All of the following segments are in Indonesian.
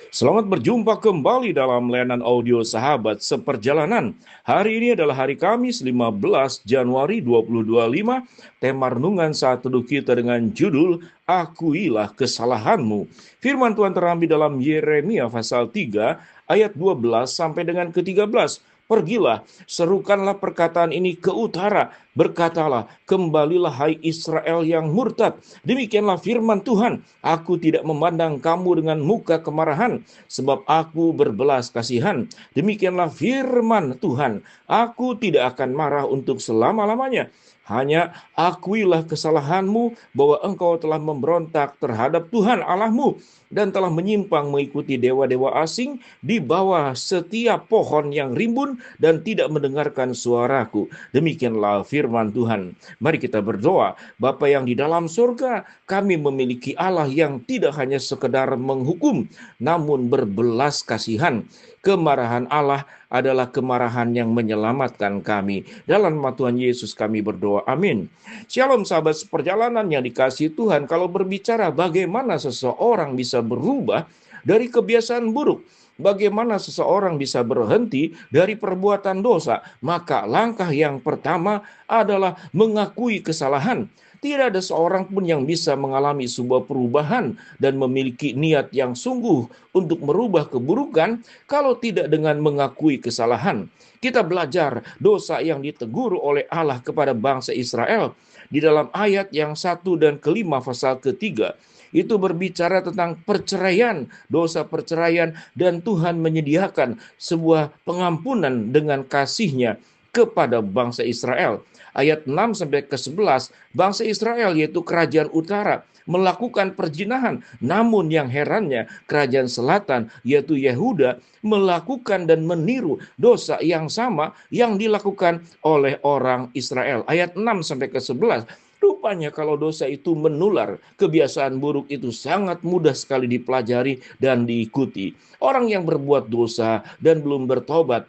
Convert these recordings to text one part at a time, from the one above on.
Selamat berjumpa kembali dalam layanan audio Sahabat Seperjalanan. Hari ini adalah hari Kamis 15 Januari 2025. Tema renungan saat teduh kita dengan judul Akuilah Kesalahanmu. Firman Tuhan terambil dalam Yeremia pasal 3 ayat 12 sampai dengan ke-13. Pergilah, serukanlah perkataan ini ke utara. Berkatalah, kembalilah hai Israel yang murtad. Demikianlah firman Tuhan, aku tidak memandang kamu dengan muka kemarahan, sebab aku berbelas kasihan. Demikianlah firman Tuhan, aku tidak akan marah untuk selama-lamanya. Hanya akuilah kesalahanmu bahwa engkau telah memberontak terhadap Tuhan Allahmu dan telah menyimpang mengikuti dewa-dewa asing di bawah setiap pohon yang rimbun dan tidak mendengarkan suaraku. Demikianlah firman Tuhan. Mari kita berdoa. Bapa yang di dalam surga, kami memiliki Allah yang tidak hanya sekedar menghukum, namun berbelas kasihan. Kemarahan Allah adalah kemarahan yang menyelamatkan kami. Dalam nama Tuhan Yesus kami berdoa. Amin. Shalom sahabat seperjalanan yang dikasihi Tuhan. Kalau berbicara bagaimana seseorang bisa berubah dari kebiasaan buruk, bagaimana seseorang bisa berhenti dari perbuatan dosa, maka langkah yang pertama adalah mengakui kesalahan. Tidak ada seorang pun yang bisa mengalami sebuah perubahan dan memiliki niat yang sungguh untuk merubah keburukan kalau tidak dengan mengakui kesalahan. Kita belajar dosa yang ditegur oleh Allah kepada bangsa Israel di dalam ayat yang 1 dan kelima pasal ketiga. Itu berbicara tentang perceraian, dosa perceraian, dan Tuhan menyediakan sebuah pengampunan dengan kasih-Nya kepada bangsa Israel. Ayat 6 sampai ke 11, bangsa Israel yaitu kerajaan utara melakukan perzinahan. Namun yang herannya kerajaan selatan yaitu Yehuda melakukan dan meniru dosa yang sama yang dilakukan oleh orang Israel. Ayat 6 sampai ke 11. Rupanya kalau dosa itu menular, kebiasaan buruk itu sangat mudah sekali dipelajari dan diikuti. Orang yang berbuat dosa dan belum bertobat,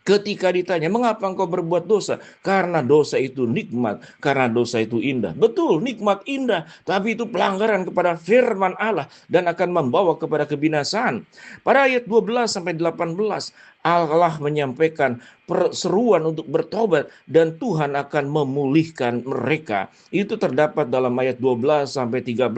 ketika ditanya, mengapa engkau berbuat dosa? Karena dosa itu nikmat, karena dosa itu indah. Betul, nikmat indah, tapi itu pelanggaran kepada firman Allah dan akan membawa kepada kebinasaan. Pada ayat 12 sampai 18, Allah menyampaikan seruan untuk bertobat dan Tuhan akan memulihkan mereka. Itu terdapat dalam ayat 12 sampai 13.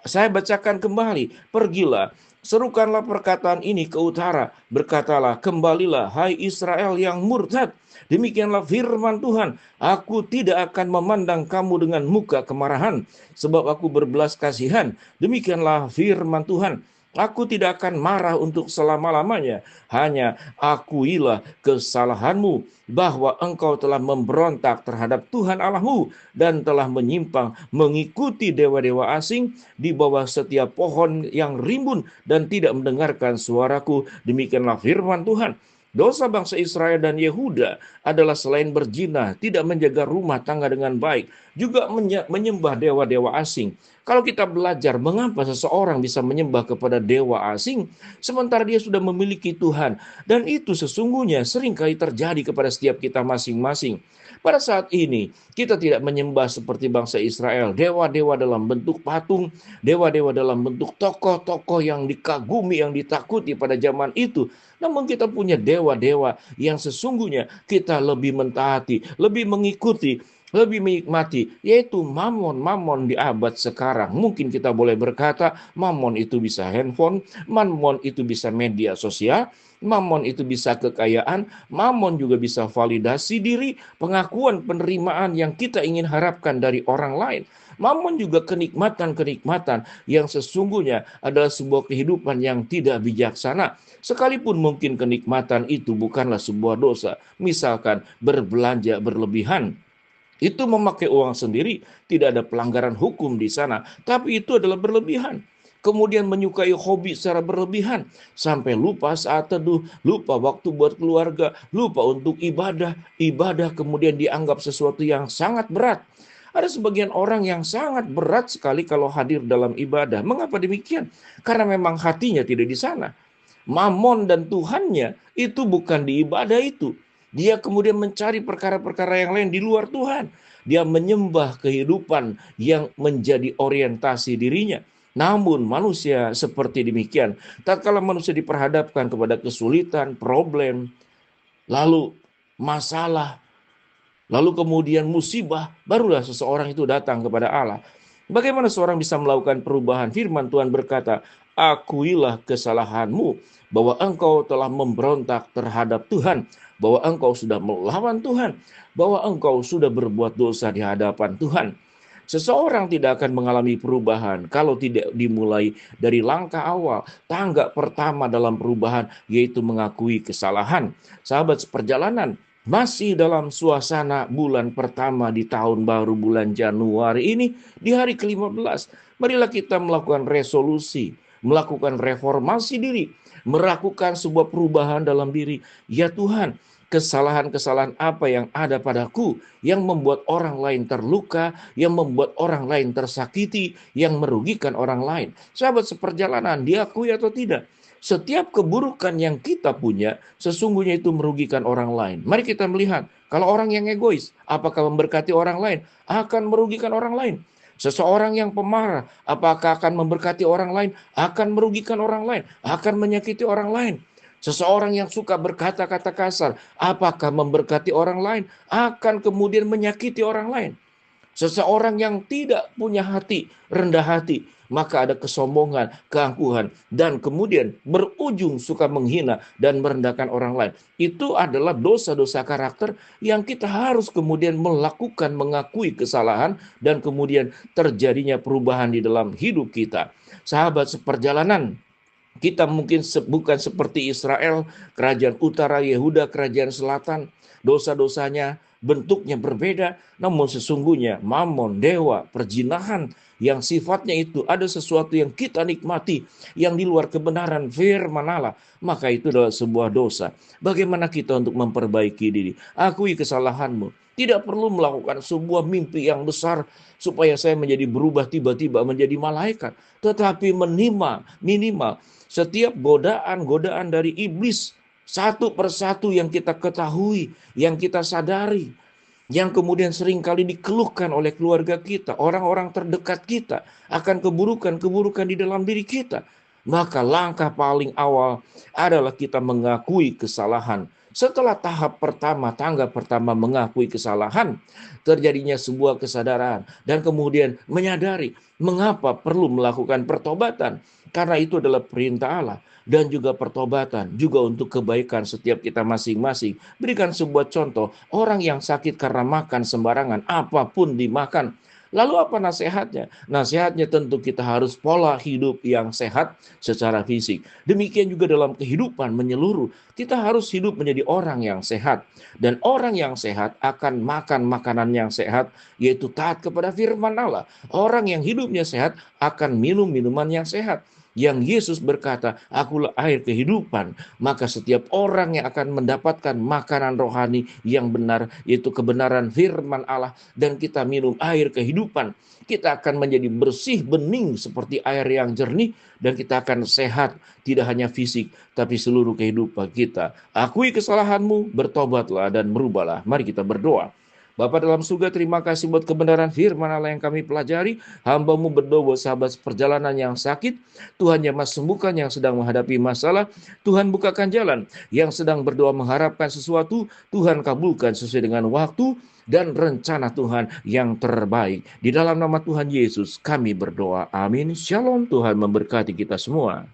Saya bacakan kembali. Pergilah, serukanlah perkataan ini ke utara. Berkatalah, kembalilah hai Israel yang murtad. Demikianlah firman Tuhan, aku tidak akan memandang kamu dengan muka kemarahan, sebab aku berbelas kasihan. Demikianlah firman Tuhan, aku tidak akan marah untuk selama-lamanya. Hanya akuilah kesalahanmu bahwa engkau telah memberontak terhadap Tuhan Allahmu dan telah menyimpang mengikuti dewa-dewa asing di bawah setiap pohon yang rimbun dan tidak mendengarkan suaraku. Demikianlah firman Tuhan. Dosa bangsa Israel dan Yehuda adalah selain berzina, tidak menjaga rumah tangga dengan baik, juga menyembah dewa-dewa asing. Kalau kita belajar mengapa seseorang bisa menyembah kepada dewa asing, sementara dia sudah memiliki Tuhan. Dan itu sesungguhnya seringkali terjadi kepada setiap kita masing-masing. Pada saat ini, kita tidak menyembah seperti bangsa Israel, dewa-dewa dalam bentuk patung, dewa-dewa dalam bentuk tokoh-tokoh yang dikagumi, yang ditakuti pada zaman itu. Namun kita punya dewa-dewa yang sesungguhnya kita lebih mentaati, lebih mengikuti, lebih menikmati, yaitu mamon di abad sekarang. Mungkin kita boleh berkata, mamon itu bisa handphone, mamon itu bisa media sosial, mamon itu bisa kekayaan, mamon juga bisa validasi diri, pengakuan penerimaan yang kita ingin harapkan dari orang lain. Mamon juga kenikmatan-kenikmatan yang sesungguhnya adalah sebuah kehidupan yang tidak bijaksana. Sekalipun mungkin kenikmatan itu bukanlah sebuah dosa. Misalkan berbelanja berlebihan. Itu memakai uang sendiri, tidak ada pelanggaran hukum di sana. Tapi itu adalah berlebihan. Kemudian menyukai hobi secara berlebihan. Sampai lupa saat teduh, lupa waktu buat keluarga, lupa untuk ibadah. Ibadah kemudian dianggap sesuatu yang sangat berat. Ada sebagian orang yang sangat berat sekali kalau hadir dalam ibadah. Mengapa demikian? Karena memang hatinya tidak di sana. Mamon dan Tuhannya itu bukan di ibadah itu. Dia kemudian mencari perkara-perkara yang lain di luar Tuhan. Dia menyembah kehidupan yang menjadi orientasi dirinya. Namun manusia seperti demikian, tatkala manusia diperhadapkan kepada kesulitan, problem, lalu masalah, lalu kemudian musibah, barulah seseorang itu datang kepada Allah. Bagaimana seorang bisa melakukan perubahan? Firman Tuhan berkata, akuilah kesalahanmu, bahwa engkau telah memberontak terhadap Tuhan, bahwa engkau sudah melawan Tuhan, bahwa engkau sudah berbuat dosa di hadapan Tuhan. Seseorang tidak akan mengalami perubahan kalau tidak dimulai dari langkah awal, tangga pertama dalam perubahan, yaitu mengakui kesalahan. Sahabat seperjalanan, masih dalam suasana bulan pertama di tahun baru bulan Januari ini, di hari ke-15, marilah kita melakukan resolusi, melakukan reformasi diri, melakukan sebuah perubahan dalam diri. Ya Tuhan, kesalahan-kesalahan apa yang ada padaku yang membuat orang lain terluka, yang membuat orang lain tersakiti, yang merugikan orang lain. Sahabat seperjalanan, diakui atau tidak, setiap keburukan yang kita punya sesungguhnya itu merugikan orang lain. Mari kita melihat, kalau orang yang egois, apakah memberkati orang lain? Akan merugikan orang lain. Seseorang yang pemarah, apakah akan memberkati orang lain? Akan merugikan orang lain, akan menyakiti orang lain. Seseorang yang suka berkata-kata kasar, apakah memberkati orang lain? Akan kemudian menyakiti orang lain. Seseorang yang tidak punya hati, rendah hati, maka ada kesombongan, keangkuhan, dan kemudian berujung suka menghina dan merendahkan orang lain. Itu adalah dosa-dosa karakter yang kita harus kemudian melakukan, mengakui kesalahan, dan kemudian terjadinya perubahan di dalam hidup kita. Sahabat seperjalanan, kita mungkin bukan seperti Israel, kerajaan utara, Yehuda, kerajaan selatan. Dosa-dosanya bentuknya berbeda, namun sesungguhnya mamon, dewa, perjinahan yang sifatnya itu ada sesuatu yang kita nikmati, yang di luar kebenaran firman Allah, maka itu adalah sebuah dosa. Bagaimana kita untuk memperbaiki diri? Akui kesalahanmu. Tidak perlu melakukan sebuah mimpi yang besar supaya saya menjadi berubah tiba-tiba menjadi malaikat. Tetapi minimal setiap godaan-godaan dari iblis satu persatu yang kita ketahui, yang kita sadari, yang kemudian seringkali dikeluhkan oleh keluarga kita, orang-orang terdekat kita, akan keburukan-keburukan di dalam diri kita. Maka langkah paling awal adalah kita mengakui kesalahan. Setelah tahap pertama, tangga pertama mengakui kesalahan, terjadinya sebuah kesadaran dan kemudian menyadari mengapa perlu melakukan pertobatan. Karena itu adalah perintah Allah. Dan juga pertobatan, juga untuk kebaikan setiap kita masing-masing. Berikan sebuah contoh, orang yang sakit karena makan sembarangan, apapun dimakan. Lalu apa nasihatnya? Nasihatnya tentu kita harus pola hidup yang sehat secara fisik. Demikian juga dalam kehidupan menyeluruh, kita harus hidup menjadi orang yang sehat. Dan orang yang sehat akan makan makanan yang sehat, yaitu taat kepada firman Allah. Orang yang hidupnya sehat akan minum minuman yang sehat. Yang Yesus berkata, akulah air kehidupan. Maka setiap orang yang akan mendapatkan makanan rohani yang benar, yaitu kebenaran firman Allah, dan kita minum air kehidupan, kita akan menjadi bersih, bening seperti air yang jernih, dan kita akan sehat, tidak hanya fisik, tapi seluruh kehidupan kita. Akui kesalahanmu, bertobatlah dan berubahlah. Mari kita berdoa. Bapa dalam surga, terima kasih buat kebenaran firman Allah yang kami pelajari. Hamba-Mu berdoa buat sahabat perjalanan yang sakit. Tuhan jamah sembuhkan yang sedang menghadapi masalah. Tuhan bukakan jalan. Yang sedang berdoa mengharapkan sesuatu, Tuhan kabulkan sesuai dengan waktu dan rencana Tuhan yang terbaik. Di dalam nama Tuhan Yesus kami berdoa. Amin. Shalom, Tuhan memberkati kita semua.